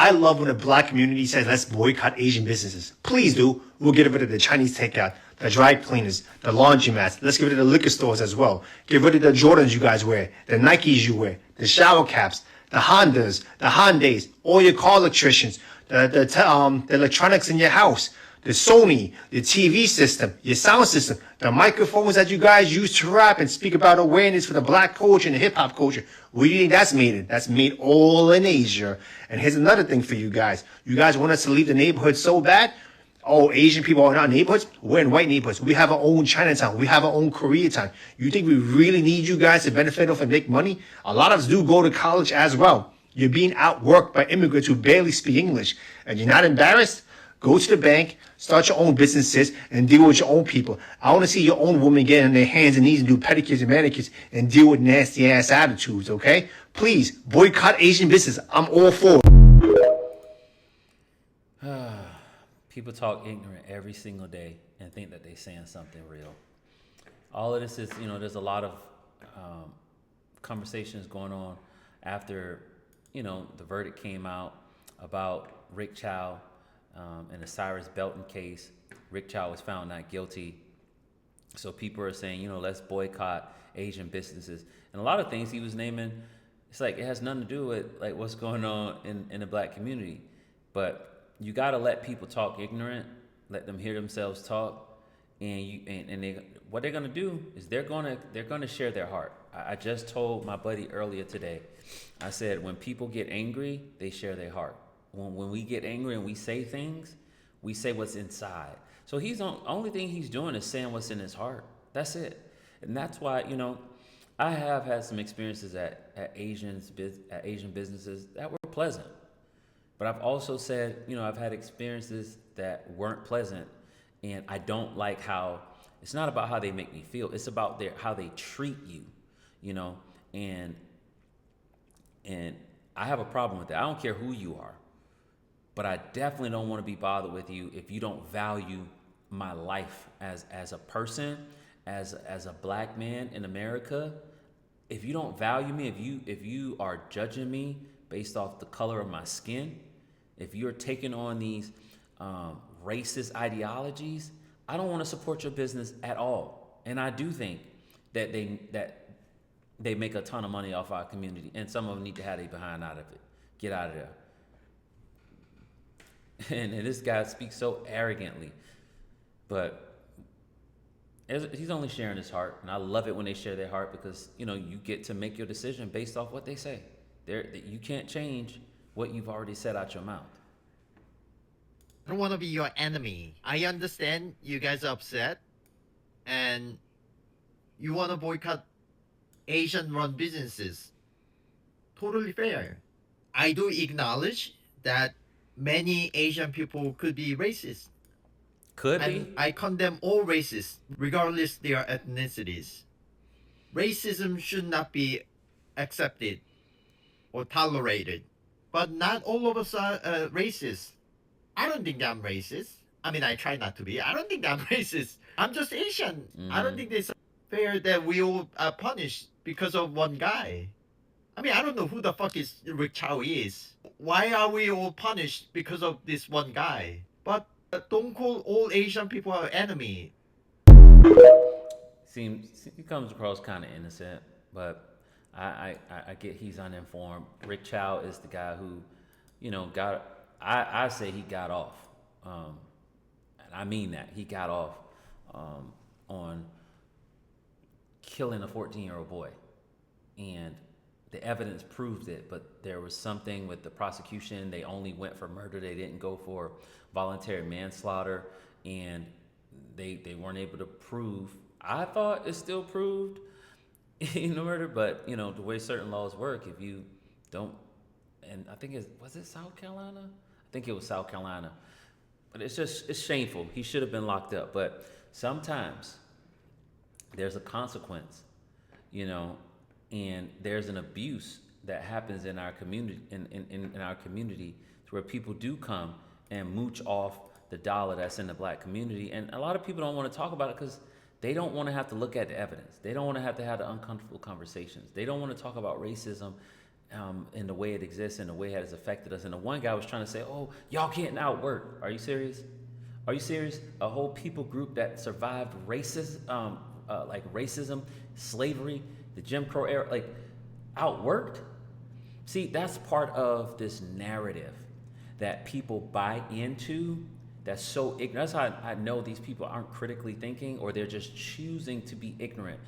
I love when the black community says, let's boycott Asian businesses. Please do. We'll get rid of the Chinese takeout, the dry cleaners, the laundromats. Let's get rid of the liquor stores as well. Get rid of the Jordans you guys wear, the Nikes you wear, the shower caps, the Hondas, the Hyundais, all your car electricians, the electronics in your house, the Sony, the TV system, your sound system, the microphones that you guys use to rap and speak about awareness for the black culture and the hip hop culture. Where do you think that's made? That's made all in Asia. And here's another thing for you guys. You guys want us to leave the neighborhood so bad? Oh, Asian people are not neighborhoods? We're in white neighborhoods. We have our own Chinatown. We have our own Koreatown. You think we really need you guys to benefit off and make money? A lot of us do go to college as well. You're being outworked by immigrants who barely speak English. And you're not embarrassed? Go to the bank, start your own businesses, and deal with your own people. I want to see your own women get on their hands and knees and do pedicures and manicures and deal with nasty-ass attitudes, okay? Please, boycott Asian business. I'm all for it. People talk ignorant every single day and think that they're saying something real. All of this is, there's a lot of conversations going on after, the verdict came out about Rick Chow. In the Cyrus Belton case, Rick Chow was found not guilty. So people are saying, let's boycott Asian businesses. And a lot of things he was naming, it's like it has nothing to do with like what's going on in the black community. But you got to let people talk ignorant, let them hear themselves talk, and what they're gonna do is they're gonna share their heart. I just told my buddy earlier today. I said when people get angry, they share their heart. When we get angry and we say things, we say what's inside. So only thing he's doing is saying what's in his heart. That's it. And that's why, I have had some experiences at Asian businesses that were pleasant. But I've also said, I've had experiences that weren't pleasant, and I don't like how, it's not about how they make me feel, it's about how they treat you, and I have a problem with that. I don't care who you are. But I definitely don't want to be bothered with you if you don't value my life as a person, as a black man in America. If you don't value me, if you are judging me based off the color of my skin, if you're taking on these racist ideologies, I don't want to support your business at all. And I do think that they make a ton of money off our community, and some of them need to have their behind out of it. Get out of there. And this guy speaks so arrogantly, but he's only sharing his heart, and I love it when they share their heart because you get to make your decision based off what they say. You can't change what you've already said out your mouth. I don't want to be your enemy. I understand you guys are upset, and you want to boycott Asian-run businesses. Totally fair. I do acknowledge that many Asian people could be racist. Could and be. I condemn all races, regardless their ethnicities. Racism should not be accepted or tolerated. But not all of us are racist. I don't think I'm racist. I mean, I try not to be. I don't think I'm racist. I'm just Asian. I don't think it's fair that we all are punished because of one guy. I mean, I don't know who the fuck is Rick Chow is. Why are we all punished because of this one guy? But don't call all Asian people our enemy. He comes across kind of innocent, but I get he's uninformed. Rick Chow is the guy who, I say he got off. And I mean that. He got off on killing a 14-year-old boy. And the evidence proved it, but there was something with the prosecution. They only went for murder. They didn't go for voluntary manslaughter, and they weren't able to prove. I thought it still proved murder, but the way certain laws work, if you don't, and I think was it South Carolina? I think it was South Carolina, but it's shameful. He should have been locked up, but sometimes there's a consequence, and there's an abuse that happens in our community, in our community, to where people do come and mooch off the dollar that's in the black community. And a lot of people don't want to talk about it because they don't want to have to look at the evidence. They don't want to have the uncomfortable conversations. They don't want to talk about racism in the way it exists and the way it has affected us. And the one guy was trying to say, "Oh, y'all getting outworked? Are you serious? Are you serious? A whole people group that survived racism, like racism, slavery, the Jim Crow era, like outworked." See, that's part of this narrative that people buy into. That's so ignorant. That's how I know these people aren't critically thinking, or they're just choosing to be ignorant.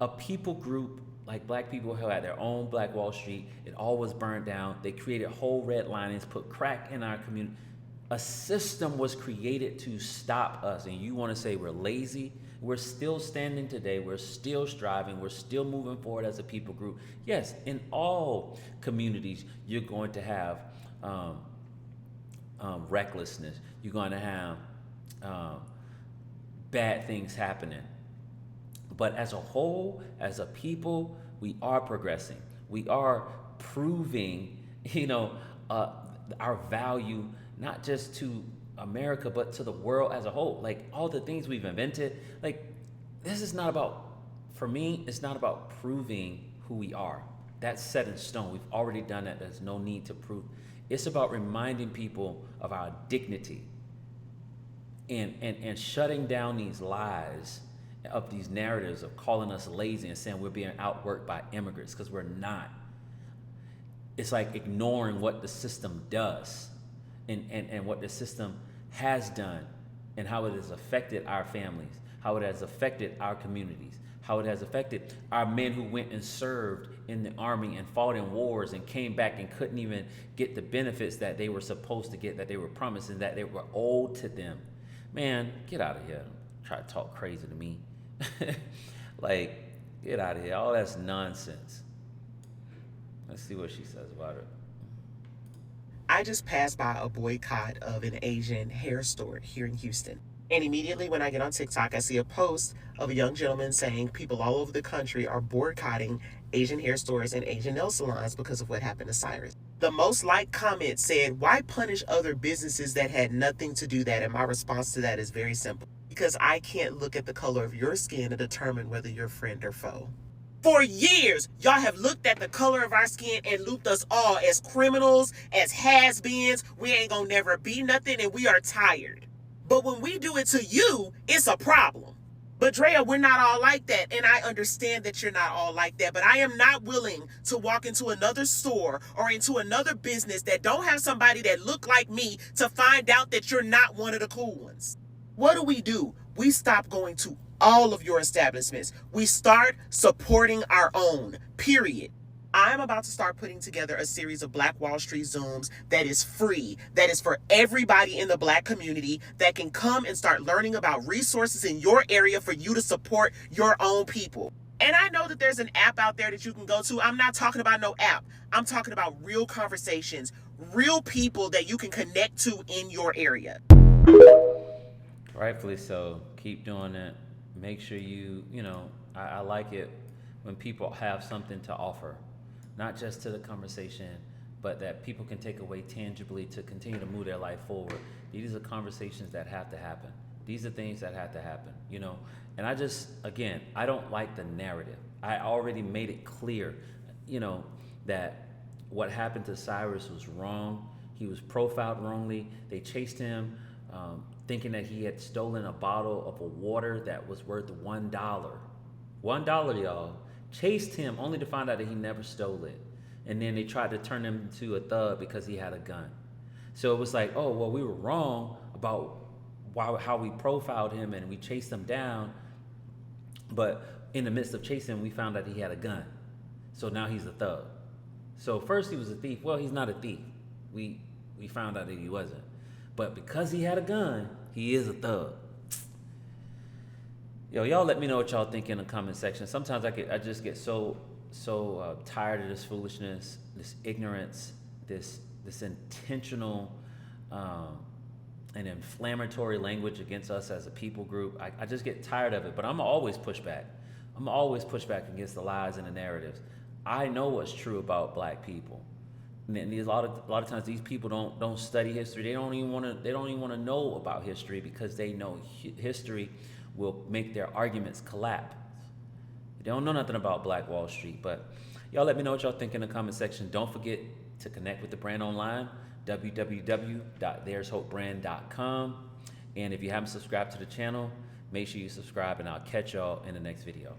A people group like black people who had their own Black Wall Street, it all was burned down. They created whole redlinings, put crack in our community. A system was created to stop us. And you want to say we're lazy? We're still standing today. We're still striving. We're still moving forward as a people group. Yes, in all communities, you're going to have recklessness. You're going to have bad things happening. But as a whole, as a people, we are progressing. We are proving, our value, not just to America, but to the world as a whole. Like all the things we've invented, like this is not about, for me, it's not about proving who we are. That's set in stone. We've already done that. There's no need to prove. It's about reminding people of our dignity and shutting down these lies of these narratives of calling us lazy and saying we're being outworked by immigrants, because we're not. It's like ignoring what the system does and what the system has done and how it has affected our families, how it has affected our communities, how it has affected our men who went and served in the army and fought in wars and came back and couldn't even get the benefits that they were supposed to get, that they were promised and that they were owed to them. Man, get out of here. Try to talk crazy to me. Like, get out of here. All that's nonsense. Let's see what she says about it. I just passed by a boycott of an Asian hair store here in Houston. And immediately when I get on TikTok, I see a post of a young gentleman saying people all over the country are boycotting Asian hair stores and Asian nail salons because of what happened to Cyrus. The most liked comment said, "Why punish other businesses that had nothing to do that?" And my response to that is very simple. Because I can't look at the color of your skin to determine whether you're friend or foe. For years, y'all have looked at the color of our skin and looped us all as criminals, as has-beens. We ain't gonna never be nothing and we are tired. But when we do it to you, it's a problem. But Drea, we're not all like that. And I understand that you're not all like that. But I am not willing to walk into another store or into another business that don't have somebody that look like me to find out that you're not one of the cool ones. What do? We stop going to all of your establishments. We start supporting our own, period. I'm about to start putting together a series of Black Wall Street Zooms that is free, that is for everybody in the Black community that can come and start learning about resources in your area for you to support your own people. And I know that there's an app out there that you can go to. I'm not talking about no app. I'm talking about real conversations, real people that you can connect to in your area. Rightfully so. Keep doing it. Make sure I like it when people have something to offer, not just to the conversation, but that people can take away tangibly to continue to move their life forward. These are conversations that have to happen. These are things that have to happen, And I don't like the narrative. I already made it clear, that what happened to Cyrus was wrong. He was profiled wrongly. They chased him, thinking that he had stolen a bottle of a water that was worth $1. $1, y'all. Chased him only to find out that he never stole it. And then they tried to turn him into a thug because he had a gun. So it was like, oh, well, we were wrong about how we profiled him and we chased him down. But in the midst of chasing him, we found out he had a gun. So now he's a thug. So first he was a thief. Well, he's not a thief. We found out that he wasn't. But because he had a gun, he is a thug. Yo, y'all let me know what y'all think in the comment section. Sometimes I just get so tired of this foolishness, this ignorance, this intentional and inflammatory language against us as a people group. I just get tired of it, but I'm always push back. I'm always push back against the lies and the narratives. I know what's true about Black people. And a lot of times these people don't study history. They don't even want to know about history because they know history will make their arguments collapse. They don't know nothing about Black Wall Street. But Y'all let me know what y'all think in the comment section. Don't forget to connect with the brand online, www.there'shopebrand.com. And if you haven't subscribed to the channel, make sure you subscribe, and I'll catch y'all in the next video.